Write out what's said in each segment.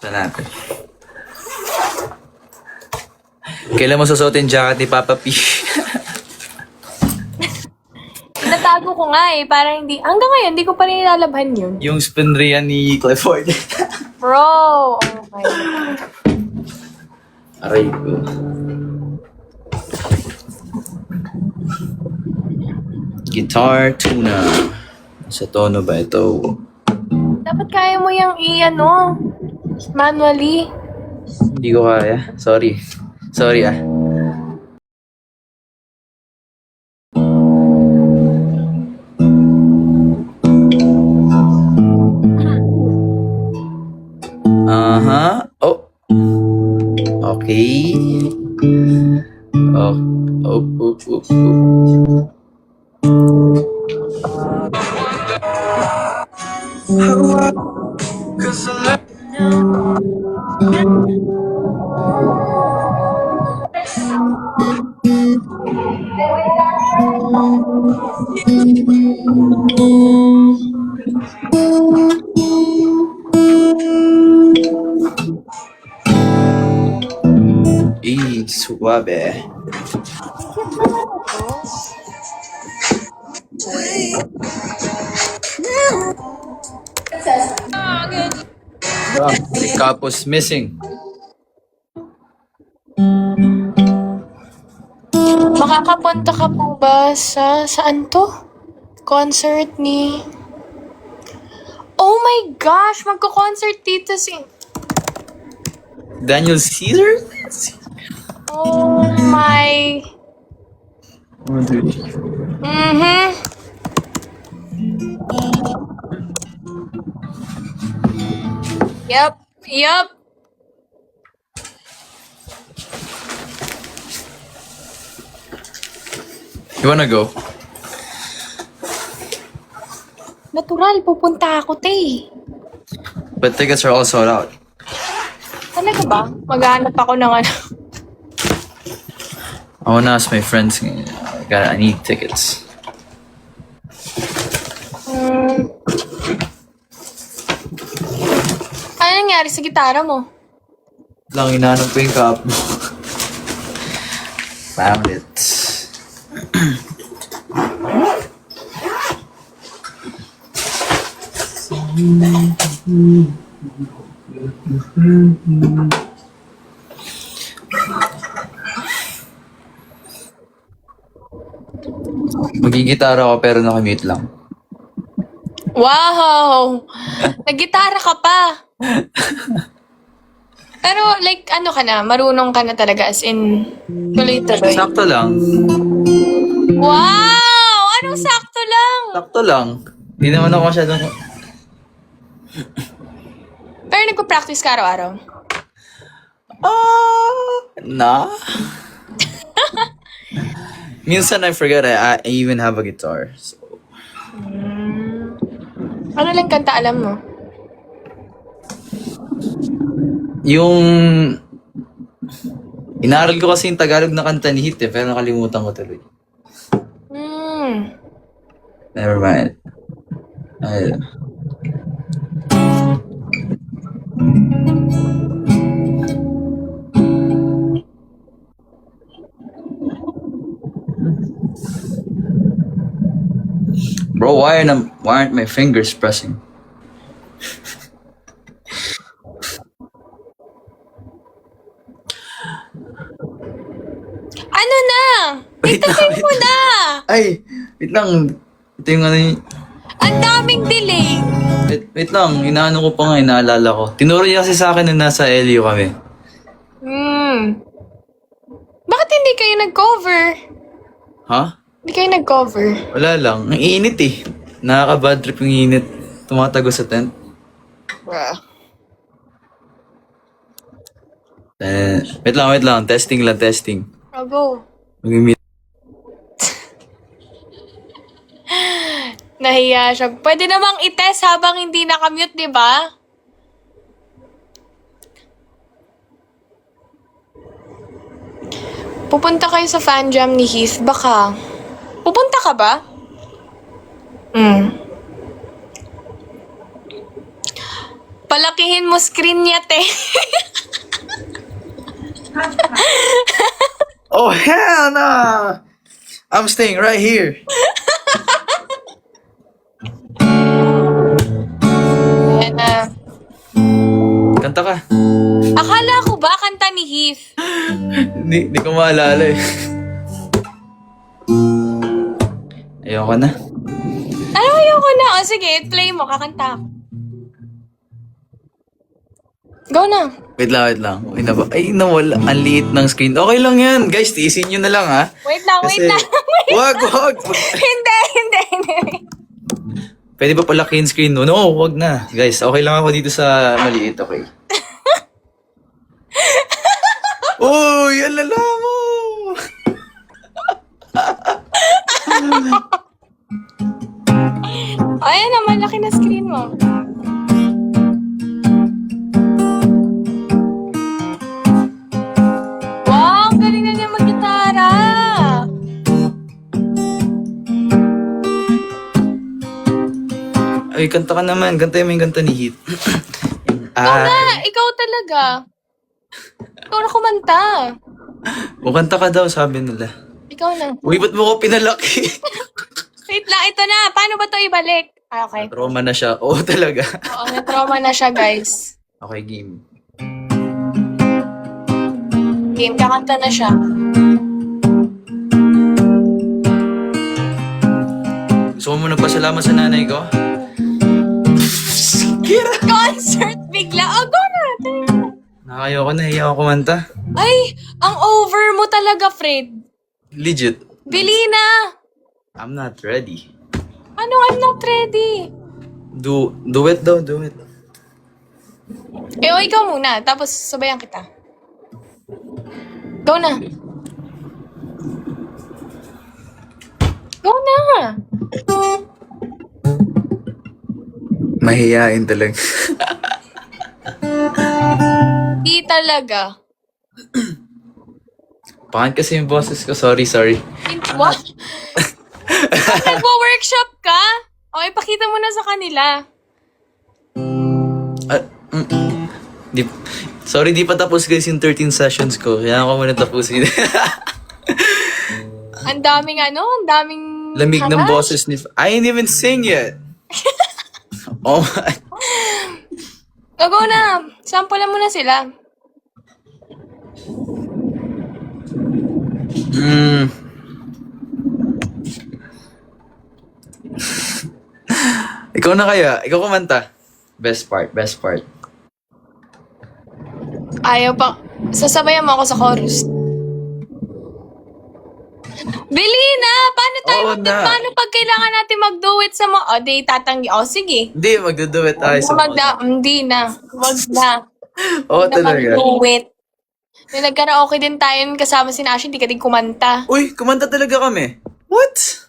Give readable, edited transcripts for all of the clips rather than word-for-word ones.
natin. Kailan mo susuotin jacket ni Papa P? Natago ko nga eh, para hindi, hanggang ngayon, hindi ko pa rin nilalabhan yun. Yung spinrian ni Clifford. Bro! Okay. Aray ko. Guitar tuner. Sa tono ba ito? Dapat kaya mo yung i-ano, manually. Hindi ko kaya. Sorry. Sorry ah. Aha. Oh. Okay. Oh. Oh, oh, oh, oh. Suave. The cup was missing. Makakapunta ka po ba sa, saan to? Concert ni... Oh my gosh! Magko-concert dito si... Daniel Caesar? Oh my... Oh, dude. Mm-hmm. Yup. Yup. You wanna go? Natural, pupunta ako, te. But tickets are all sold out. Talaga ba? Maghanap ako ng ano. I wanna ask my friends. I need tickets. Ano nangyari sa gitara mo? Lang inanong ko yung cup mo. Found it. Magigitara ako pero nakamute lang. Wow! Naggitara ka pa! Pero like, ano ka na? Marunong ka na talaga as in tuloy-tuloy. Sakto lang. Wow! Anong sakto lang? Sakto lang. Hindi naman ako masyadong... Pero nagpa-practice ka araw-araw? Na? Minsan I forget I even have a guitar. So. Ano lang kanta alam mo? Yung... Inaral ko kasi yung Tagalog na kanta ni Hit pero nakalimutan ko tuloy. Never mind. Ay. Bro, why aren't my fingers pressing? Ano na? Wait Itabi lang, mo na! Ay, wait lang. Ito yung ano yung... Ang daming delay! Wait lang, inaano ko pa nga, inaalala ko. Tinuro niya kasi sa akin na nasa LU kami. Bakit hindi kayo nag-cover? Ha? Hindi kayo nag-cover. Wala lang. Ang init eh. Nakaka-bad trip yung init. Tumatago sa tent. Wait lang. Testing lang. Oh, go. Mag-meet. Nahiya siya. Pwede namang i-test habang hindi nakamute, di ba? Pupunta kayo sa fan jam ni Heath. Baka. Pupunta ka ba? Palakihin mo mo screen niya, te. Oh, hell no! I'm staying right here. Ayan na. Kanta ka. Akala ko ba kanta ni Heath? Di ko maalala eh. Ayoko na. Ano, ayoko na. O sige, play mo, kakanta ako. Go na. Wait lang. Okay na ba? Ay, nawala. Ang liit ng screen. Okay lang yan. Guys, tiisin nyo na lang ha. Wait lang. Wag. Hindi. Pwede ba palakihin screen no? No, wag na. Guys, okay lang ako dito sa maliit, okay? Uy, ang lala mo! Ayan na, malaki na screen mo. Wow, galing na niya mag-gitara. Ay, kanta ka naman. Kanta mo yung kanta ni Heath. Ikaw na, ikaw talaga. Ikaw na kumanta. O kanta ka daw, sabi nila. Ikaw na. Uy, ba't mo ko pinalaki? Wait lang, ito na. Paano ba to ibalik? Ah, okay. Trauma na siya. Oo, talaga. Oo, na-trauma na siya, guys. Okay, game. Game, kakanta na siya. Gusto mo nagpasalamat sa nanay ko? Kira! Concert bigla. Oh, go na. Nakayoko na, hiya ako kumanta. Ay, ang over mo talaga, Fred. Legit. Bili na. I'm not ready. Ano, I'm not ready. Do it daw, do it. O, ikaw muna. Tapos, sabayan kita. Go na. Go na. Mahihain talaga. Di talaga. Pangit kasi yung boses ko. Sorry. What? Nagwo-workshop ka? O, ipakita mo na sa kanila. Sorry, di pa tapos guys yung 13 sessions ko. Kaya ako muna tapusin. Ang daming ang daming... Lamig ng harass. boses ni... I ain't even sing yet. Oh my... Go na. Sample mo na sila. Ikaw na kaya? Ikaw kumanta. Best part. Ayaw pa. Sasabayan mo ako sa chorus. Bili na! Paano tayo Oo na. paano pag kailangan natin mag-duet sa mga... O, di tatanggi. O, sige. Hindi, magduduet tayo sa... Hindi na. Wag na. Oo, Na talaga. mag-duet. Nung nagkaraoke din tayo kasama si Nash, hindi ka din kumanta. Uy, kumanta talaga kami. What?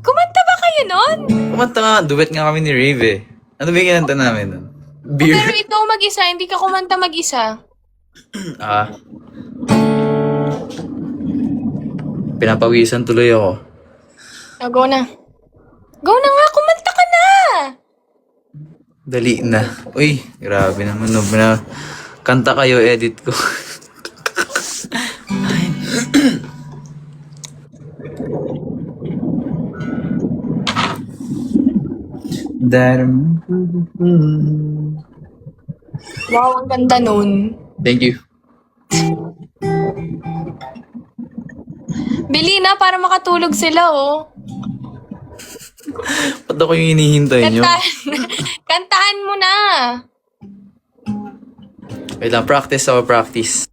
Kumanta ba kayo nun? Kumanta nga, duet nga kami ni Rave eh. Ano ba yung kinanta namin nun? Pero Beer. ikaw mag-isa, hindi ka kumanta mag-isa. Pinapawisan tuloy ako. O, go na. Go na nga, kumanta ka na! Dali na. Uy, grabe naman. No, kanta kayo, edit ko. Wow, ang ganda nun. Thank you. Bili na para makatulog sila, oh. Ba't ako yung hinihintay nyo? Kantahan mo na. Wait lang, practice.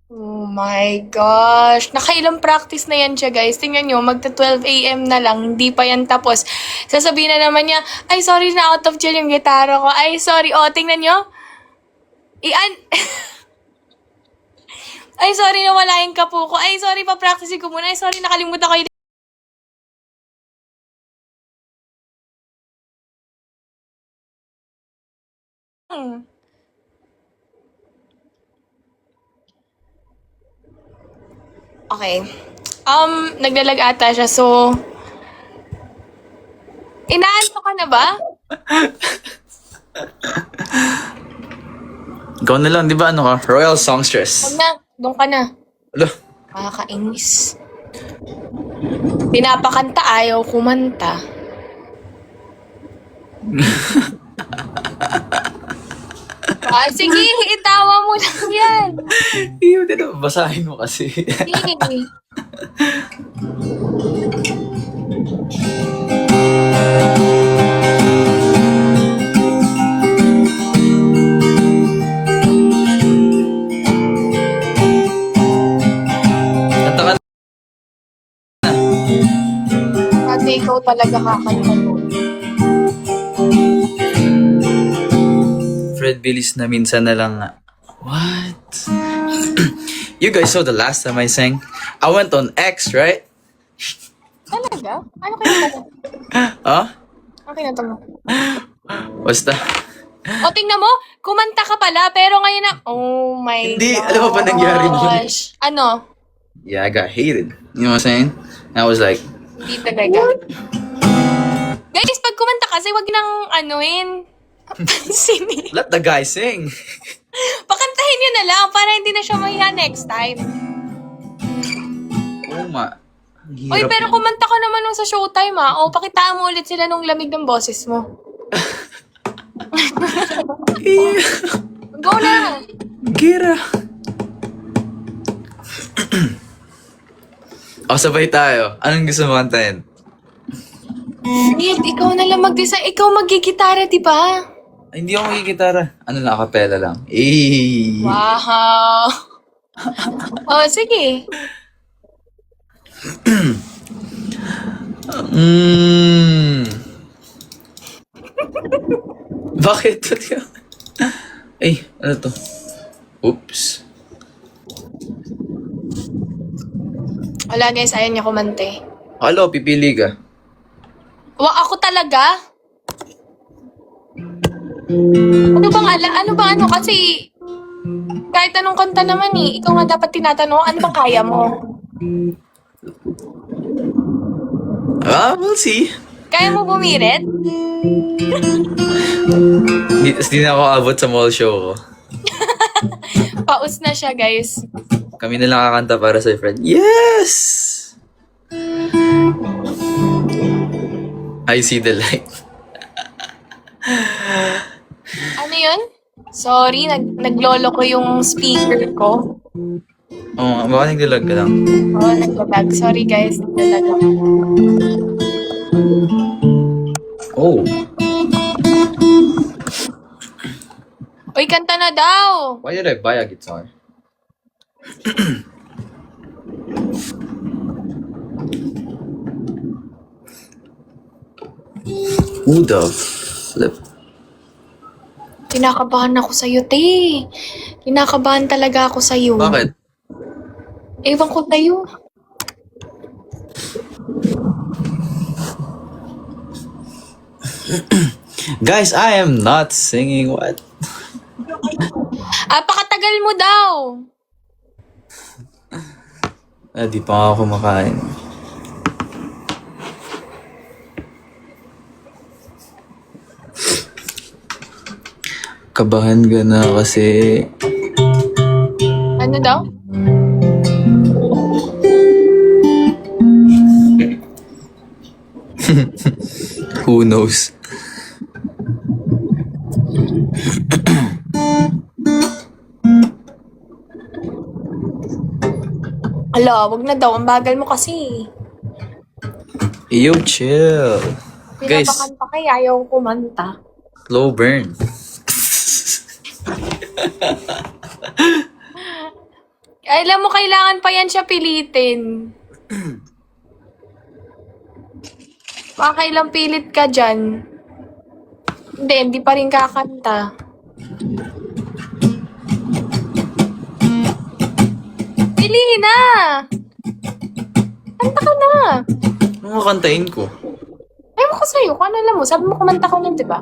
Oh my gosh. Nakailang practice na yan siya, guys. Tingnan nyo, magta 12 a.m. na lang. Hindi pa yan tapos. Sasabihin na naman niya, ay, sorry na out of tune yung gitara ko. Ay, sorry. Oh, tingnan nyo. Ay, sorry na wala yung kapo ko. Ay, sorry, pa-practice ko muna. Ay, sorry, nakalimutan ko yung... Okay. Naglalag ata siya, so... Inaanto ka na ba? Ikaw na lang, di ba? Ano ka? Royal Songstress. Huwag na, doon ka na. Alo. Nakakainis. Pinapakanta, ayaw kumanta. Sige, itawa mo lang yan. Iyo, dito. Basahin mo kasi. Sige. Kanta ka. Ate, ikaw talaga kakanta mo. Fred Billis na minsan na lang nga. What? You guys saw the last time I sang? I went on X, right? Talaga? Ano kinanta mo? Huh? Ano kinanta mo? Basta. O, tingnan mo, kumanta ka pala, pero ngayon na, oh my Hindi, gosh. alam mo ba nangyari mo? Ano? Yeah, I got hated. You know what I'm saying? I was like, Hindi talaga. Guys, pag kumanta kasi, wag nang anuin. Pansinin. let the guy sing. Pakantahin nyo na lang para hindi na siya mahiya next time. Oh ma. Ang Uy, hirap pero nun. kumanta ka naman nung sa showtime O, pakitaan mo ulit sila nung lamig ng boses mo. Go na! Gira. O, sabay tayo. Anong gusto mo kantahin? Ned, ikaw na lang mag-design. Ikaw magigitara, di ba? Ay, hindi ako magigitara. Ano lang, acapella lang. Eh. Wow! Sige. Bakit? Ay, ano to? Oops. Wala guys, ayaw niya kumante. Hello, pipili ka. Ako talaga? Ano bang ano? Kasi, kahit anong kanta naman ikaw nga dapat tinatanong, ano bang kaya mo? We'll see. Kaya mo bumirit? Hindi na ako abot sa mall show ko. Paus na siya guys. Kami na lang kakanta para sa friend. Yes! I see the light. Ano yun? Sorry, naglolo ko yung speaker ko. Oo, baka naglalag ka lang. Naglalag. Sorry guys, naglalag ako. Oh. Uy, kanta na daw! Why did I buy a guitar? Who the flip? Kinakabahan ako sa'yo, te. Kinakabahan talaga ako sa'yo. Bakit? Ewan ko tayo. Guys, I am not singing. What? Pakatagal mo daw. Di pa nga ako kumakain. Kabahan ka na kasi Ano daw? who knows? Ala, wag na daw. Ang bagal mo kasi. Yo, chill. Guys, Pinapakanta kay ayaw kumanta. slow burn. Alam mo, kailangan pa yan siya pilitin. Makakailang pilit ka dyan. Hindi pa rin kakanta. Piliin na! Kanta ka na! Ano kantahin ko? Ewan ko sa'yo, kung ano alam mo. Sabi mo kumanta ka nun, di ba?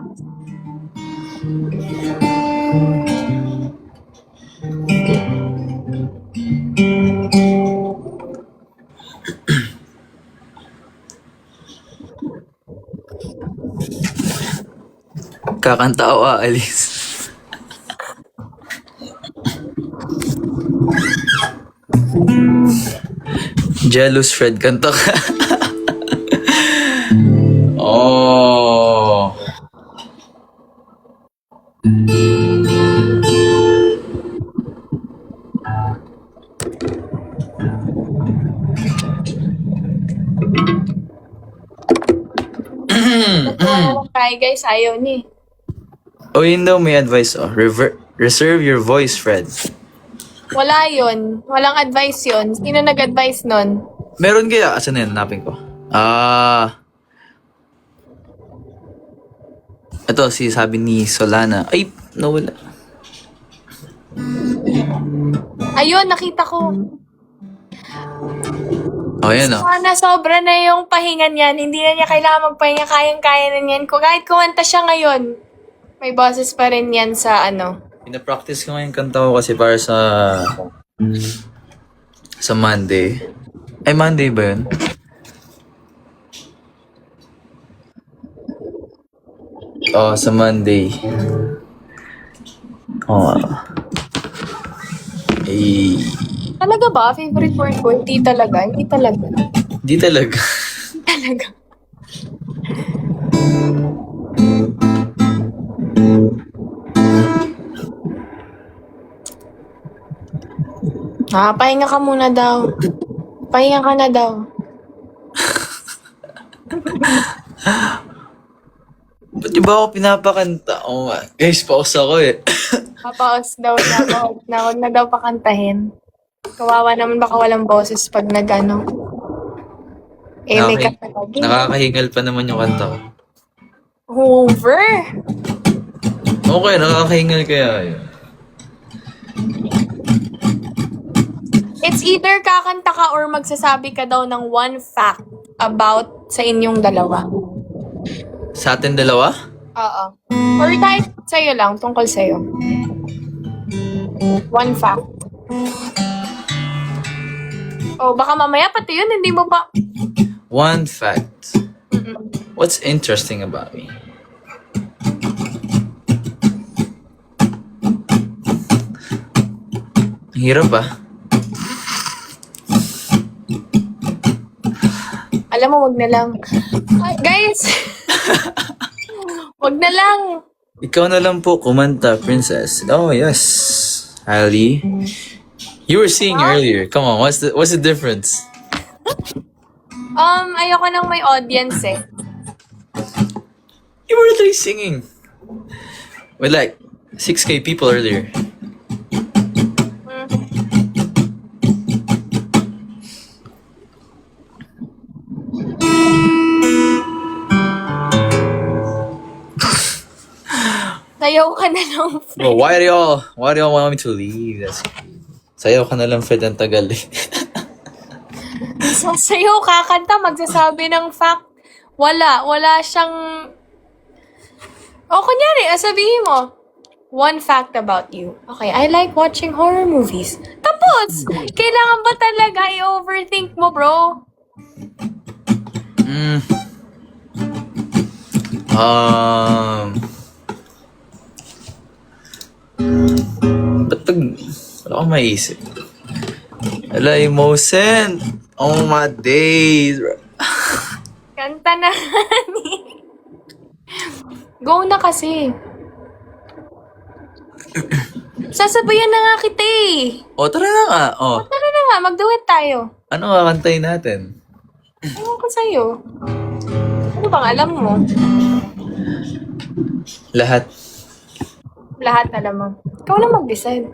Kakanta o aalis? Jealous Fred, kanta ka. Oh. Try guys, ayaw ni. Oh, yun daw may advice. Oh, reserve your voice, Fred. Wala yun. Walang advice yun. Sino nag-advise nun? Meron kaya? Asan na yun? Hanapin ko. Ito, sabi ni Solana. Ay, nawala. Ayun, nakita ko. Oh, yan oh. Sana sobra na yung pahinga niyan. Hindi na niya kailangan magpahinga. Kayang-kaya na niyan. Kahit kumanta siya ngayon, may boses pa rin yan sa ano. Pina-practice ko ngayon kanta ko kasi para sa Monday. Ay, Monday ba yun? Oh, sa Monday. Oh. Eh, Talaga ba? Favorite word ko? Hindi talaga. Hindi talaga. di talaga. Talaga. Pahinga ka muna daw. Pahinga ka na daw. Ba't di ba ako pinapakanta? Oh, guys, pause ako eh. Papaos daw na. Huwag na daw pakantahin. Kawawa naman baka walang boses pag nag-ano. Eh, may kanta lagi. Nakakahingal pa naman yung kanta ko. Over! Okay, nakakahingal kaya yun. It's either kakanta ka or magsasabi ka daw ng one fact about sa inyong dalawa. Sa atin dalawa? Oo. Or kahit sa'yo lang, tungkol sa'yo. One fact. Oh, baka mamaya pati yun, hindi mo pa... One fact. What's interesting about me? Ang hirap ah. Alam mo, wag na lang. Ay, guys! Wag na lang. Ikaw na lang po kumanta, princess. Oh, yes. Ali. You were singing earlier. Come on, what's the difference? Ayoko nang may audience eh. You were literally singing. With like 6K people earlier. Sayaw ka na lang. Bro, why do y'all want me to leave? Sayaw ka na lang, Fred, ang tagal eh. Sayaw kakanta, magsasabi ng fact. Wala siyang... O, kunyari, sabihin mo, one fact about you. Okay, I like watching horror movies. Tapos, kailangan ba talaga i-overthink mo, bro? Ba't pag... Wala akong maisip. Wala, Mosen. Oh my days. Kanta na. Go na kasi. Sasabayan na nga kita eh. O, tara na nga. O, Tara na nga, mag-duet tayo. ano kakantayin natin? Ewan ko sa'yo. Ano bang alam mo? Lahat. Lahat alam mo. Ikaw na mag-decide.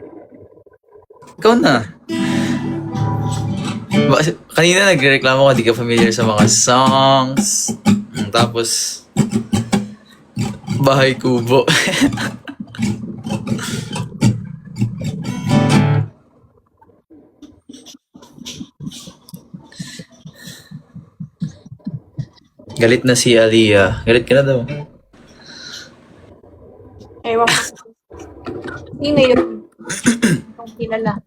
Ikaw na. Kanina nagreklamo ka, di ka familiar sa mga songs. Tapos, Bahay Kubo. Galit na si Aliyah. Galit ka na daw. Ewan ko. Sino yun? Kung kilala.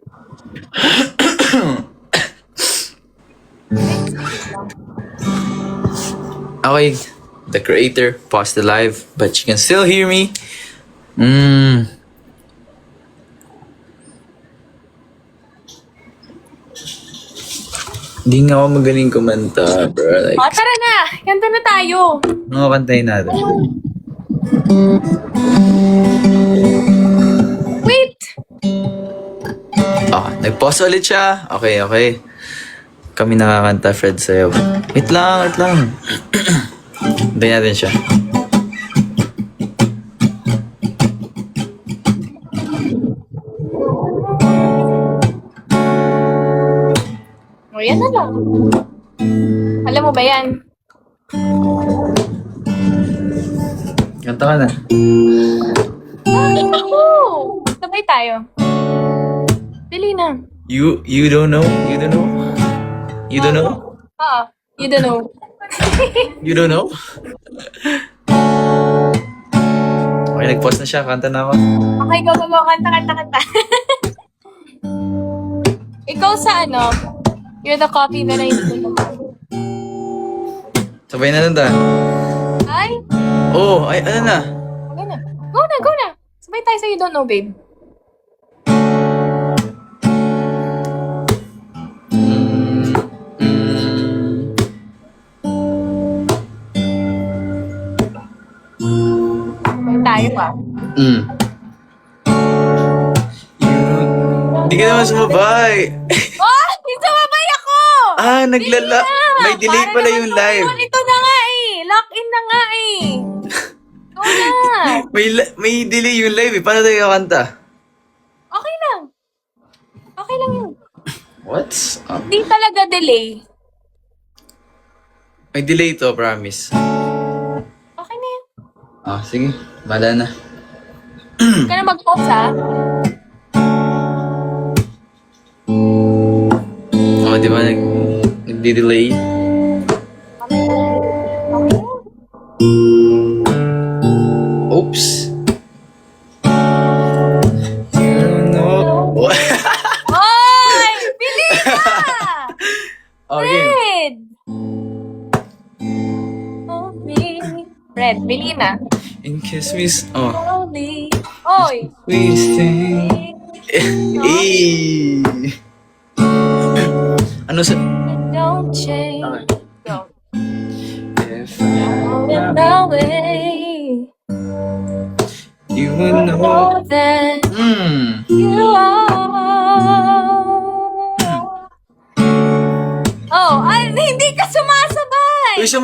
Okay, the creator paused the live, but you can still hear me. Hindi nga ako magaling kumanta, bro. Like, O, tara na! Kanta na tayo! ano kantayin natin? Wait! Nag-pause ulit siya. Okay. Kami nakakanta, Fred, sa'yo. Wait lang. Hintayin natin siya. O, yan na lang. Alam mo ba yan? Kanta ka na. Ay, ako! Sabay tayo. Bili na. You don't know? You don't know? You don't know? You don't know. You don't know? Okay, nag-pause na siya. Kanta na ako. Okay, go. Kanta. Ikaw sa ano? You're the copy that I do. Sabay na lang ta. Ay, Ano na? okay na. Go na. Sabay tayo sa You Don't Know, babe. Sabay tayo Hindi ka naman sumabay. Oh! Sumabay ako! Naglala. May delay pala yung live. Ito na nga eh. Lock in na nga eh. Go na. May delay yung live eh. Paano tayo kakanta? Okay lang. Okay lang yun. What's up? Di talaga delay. May delay to, promise. Okay na yun. Sige. Bala na. Huwag ka na mag-pause ha. Di ba nagdi-delay? Oops. You know. Oy! Bili na! Okay. Fred! Fred, bili na. In kiss me. Slowly. Oy! We stay. Ano sa... Don't change. Go. If In the way. you would know. More than you are. Oh, ay, hindi ka sumali!